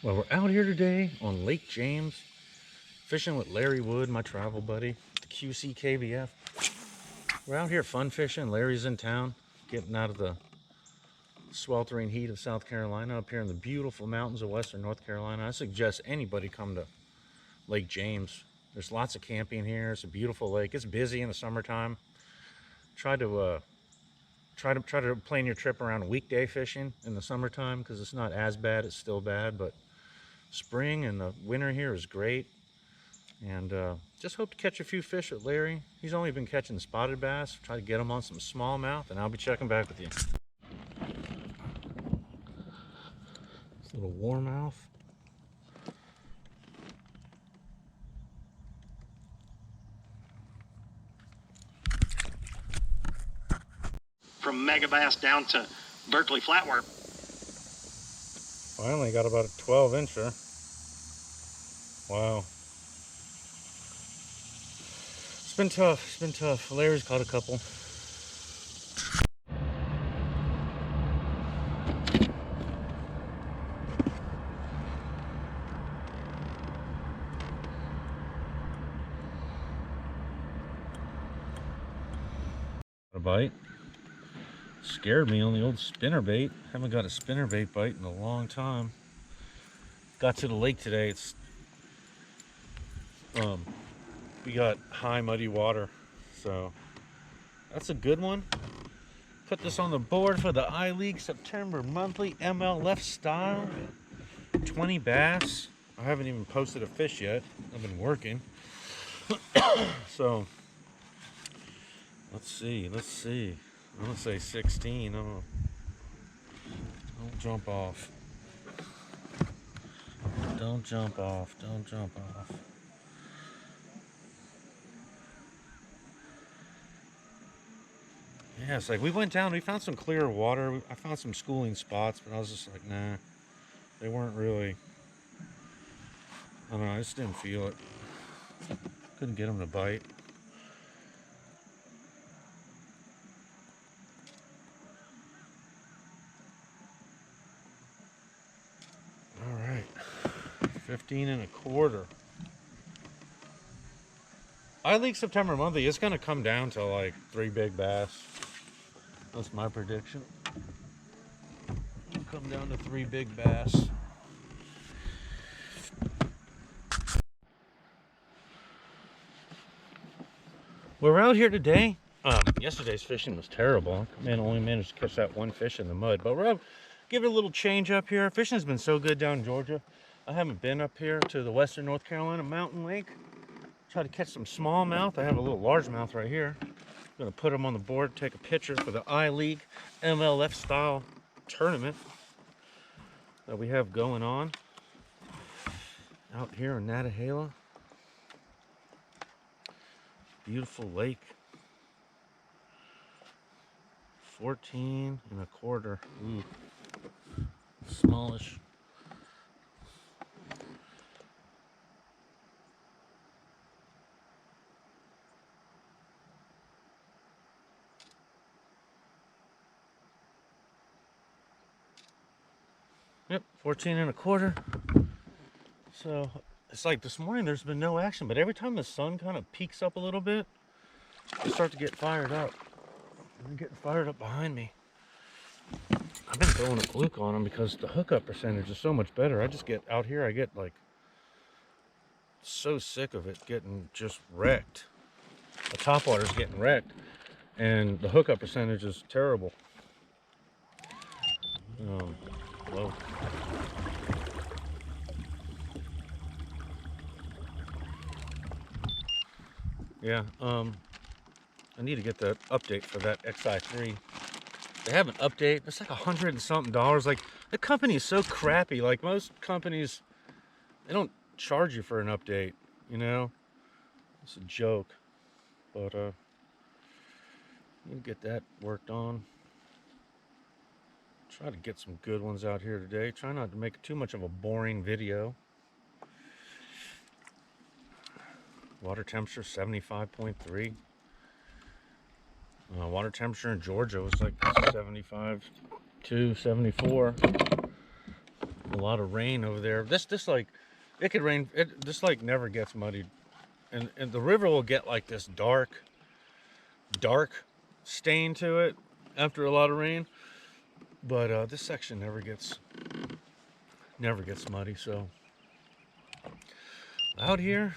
Well, we're out here today on Lake James, fishing with Larry Wood, my travel buddy, the QC KBF. We're out here fun fishing. Larry's in town, getting out of the sweltering heat of South Carolina, up here in the beautiful mountains of Western North Carolina. I suggest anybody come to Lake James. There's lots of camping here. It's a beautiful lake. It's busy in the summertime. Try to plan your trip around weekday fishing in the summertime because it's not as bad. It's still bad, but spring and the winter here is great. And just hope to catch a few fish with Larry. He's only been catching spotted bass. Try to get him on some smallmouth, and I'll be checking back with you. This little warmouth. From Megabass down to Berkeley flatworm. Finally got about a 12-incher. Wow. It's been tough. It's been tough. Larry's caught a couple. A bite. Scared me on the old spinnerbait. Haven't got a spinnerbait bite in a long time. Got to the lake today. It's we got high muddy water, so that's a good one. Put this on the board for the iLeague September monthly MLF style. 20 bass. I haven't even posted a fish yet. I've been working. So let's see. I'm gonna say 16. Don't jump off. Don't jump off. Don't jump off. Yeah, it's like we went down, we found some clear water. I found some schooling spots, but I was just like, nah, they weren't really. I don't know, I just didn't feel it. Couldn't get them to bite. All right, 15 and a quarter. iLeague September monthly, it's gonna come down to like 3 big bass. That's my prediction. It'll come down to 3 big bass. We're out here today. Yesterday's fishing was terrible. Man, only managed to catch that one fish in the mud. But we're give it a little change up here. Fishing's been so good down in Georgia. I haven't been up here to the Western North Carolina mountain lake. Try to catch some smallmouth. I have a little largemouth right here. I'm gonna put them on the board, take a picture for the iLeague MLF style tournament that we have going on out here in Nantahala. Beautiful lake. 14 and a quarter. Ooh, smallish. Yep, 14 and a quarter. So it's like this morning there's been no action, but every time the sun kind of peaks up a little bit, I start to get fired up. They're getting fired up behind me. I've been throwing a fluke on them because the hookup percentage is so much better. I just get out here, I get like so sick of it getting just wrecked. The topwater's getting wrecked and the hookup percentage is terrible. Whoa. Yeah, I need to get the update for that XI3. They have an update. It's like $100 and something. Like, the company is so crappy. Like most companies, they don't charge you for an update, you know? It's a joke. But you get that worked on. Try to get some good ones out here today. Try not to make too much of a boring video. Water temperature 75.3. Water temperature in Georgia was like 75 to 74. a lot of rain over there. This like, it could rain. This like never gets muddied, and the river will get like this dark stain to it after a lot of rain. But this section never gets muddy. So out here,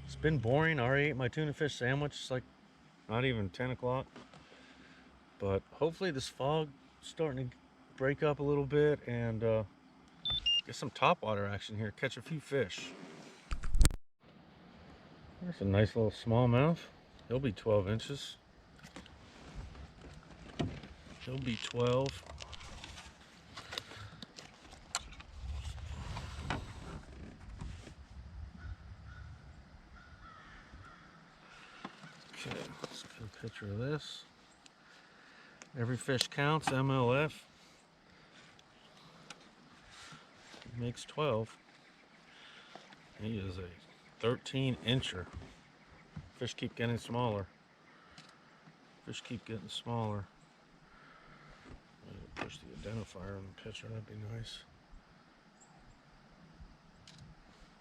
it's been boring. I already ate my tuna fish sandwich. It's like not even 10 o'clock. But hopefully this fog starting to break up a little bit and get some topwater action here. Catch a few fish. There's a nice little smallmouth. He'll be 12 inches. He'll be 12. Okay, let's get a picture of this. Every fish counts, MLF. He makes 12. He is a 13-incher. Fish keep getting smaller. Fish keep getting smaller. Push the identifier on the picture, that'd be nice.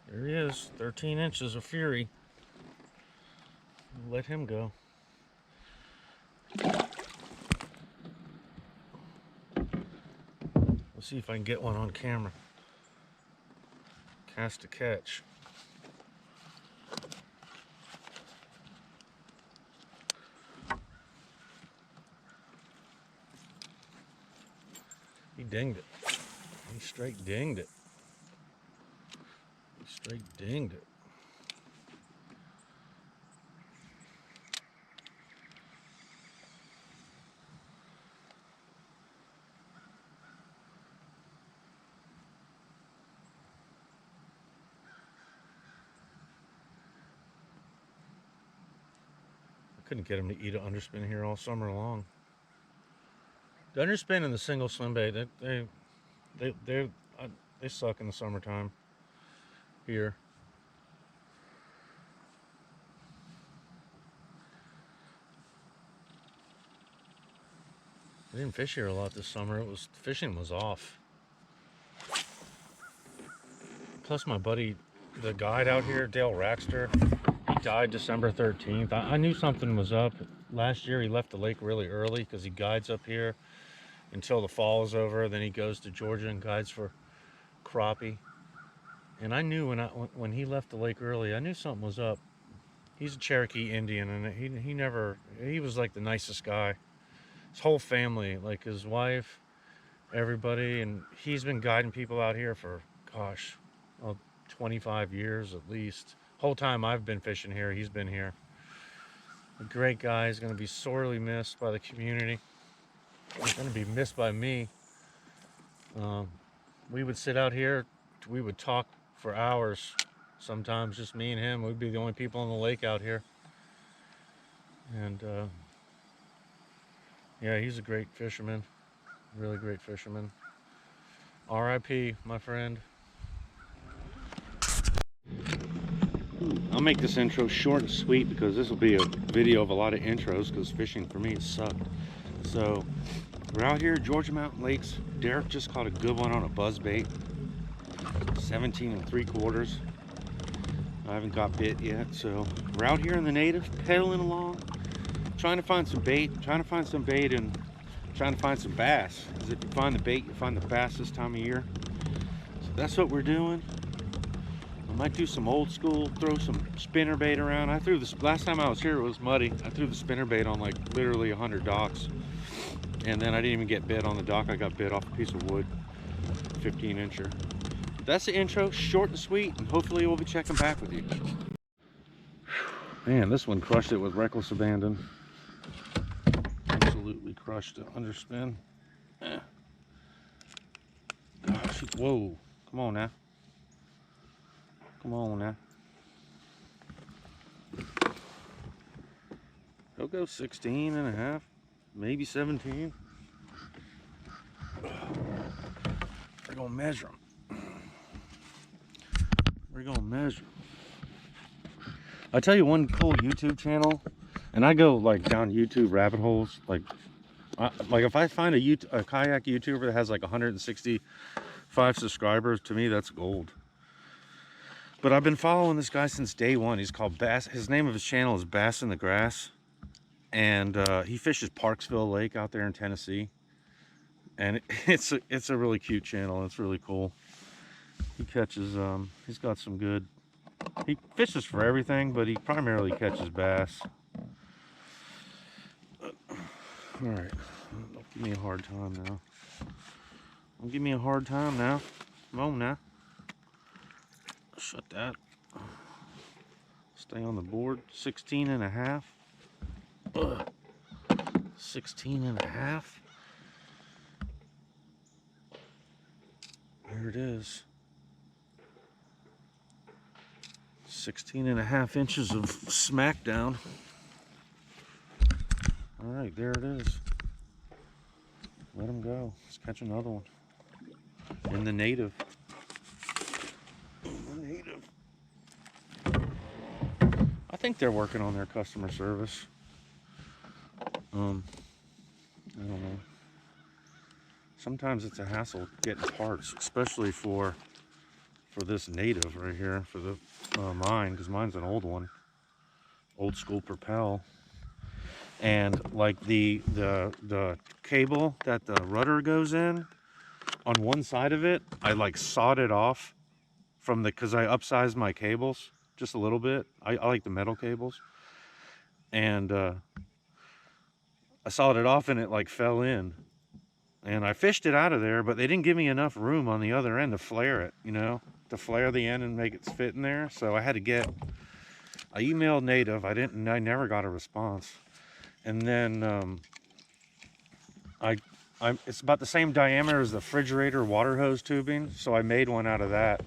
There he is, 13 inches of fury. Let him go. Let's see if I can get one on camera. Cast to catch. He dinged it. He straight dinged it. He straight dinged it. Couldn't get him to eat an underspin here all summer long. The underspin and the single swim bait, they suck in the summertime here. I didn't fish here a lot this summer. Fishing was off. Plus my buddy, the guide out here, Dale Raxter, he died December 13th. I knew something was up. Last year he left the lake really early because he guides up here until the fall is over. Then he goes to Georgia and guides for crappie. And I knew when he left the lake early, I knew something was up. He's a Cherokee Indian, and he was like the nicest guy. His whole family, like his wife, everybody, and he's been guiding people out here for, gosh, 25 years at least. Whole time I've been fishing here, he's been here. A great guy. He's going to be sorely missed by the community. He's going to be missed by me. We would sit out here, we would talk for hours. Sometimes just me and him. We'd be the only people on the lake out here. And yeah, he's a great fisherman. Really great fisherman. R.I.P., my friend. I'll make this intro short and sweet because this will be a video of a lot of intros because fishing for me has sucked. So we're out here at Georgia Mountain Lakes. Derek just caught a good one on a buzz bait. 17 3/4. I haven't got bit yet, so we're out here in the native, pedaling along, trying to find some bait, and trying to find some bass. Because if you find the bait, you find the bass this time of year. So that's what we're doing. I might do some old school, throw some spinner bait around. I threw this last time I was here, it was muddy. I threw the spinner bait on like literally 100 docks. And then I didn't even get bit on the dock. I got bit off a piece of wood, 15-incher. That's the intro, short and sweet, and hopefully we'll be checking back with you. Man, this one crushed it with reckless abandon. Absolutely crushed it. Underspin. Gosh, whoa. Come on now. Come on now. He'll go 16 and a half, maybe 17. We're gonna measure them. We're gonna measure. I tell you one cool YouTube channel, and I go like down YouTube rabbit holes. Like if I find a kayak YouTuber that has like 160 5 subscribers, to me, that's gold. But I've been following this guy since day one. He's called Bass. His name of his channel is Bass in the Grass. And he fishes Parksville Lake out there in Tennessee. And it's a really cute channel. It's really cool. He catches, he's got some good, he fishes for everything, but he primarily catches bass. All right, don't give me a hard time now. Don't give me a hard time now. Come on now. Shut that. Stay on the board. 16 and a half. Ugh. 16 and a half. There it is. 16 and a half inches of smackdown. All right, there it is. Let him go. Let's catch another one. In the native. I think they're working on their customer service. I don't know. Sometimes it's a hassle getting parts, especially for this native right here, for the mine, because mine's an old one, old school Propel, and like the cable that the rudder goes in, on one side of it, I like sawed it off from because I upsized my cables just a little bit. I like the metal cables, and I sawed it off and it like fell in. And I fished it out of there, but they didn't give me enough room on the other end to flare it, you know, to flare the end and make it fit in there. So I had to I emailed Native. I never got a response. And then it's about the same diameter as the refrigerator water hose tubing. So I made one out of that.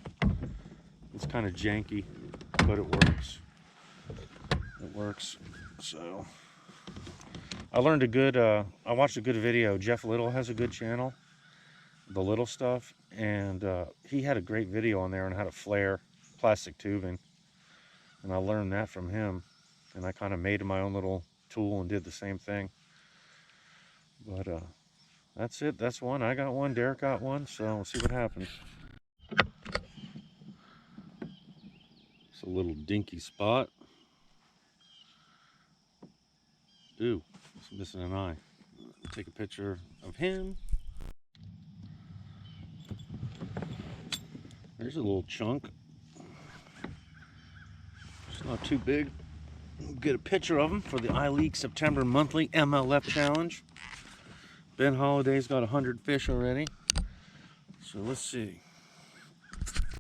It's kind of janky, but it works. It works. So I learned I watched a good video. Jeff Little has a good channel, The Little Stuff, and he had a great video on there on how to flare plastic tubing, and I learned that from him, and I kind of made my own little tool and did the same thing. But that's it. That's one. I got one. Derek got one. So we'll see what happens. It's a little dinky spot. Ooh. He's missing an eye. Take a picture of him. There's a little chunk. It's not too big. We'll get a picture of him for the iLeak September monthly MLF challenge. Ben Holliday's got 100 fish already. So let's see.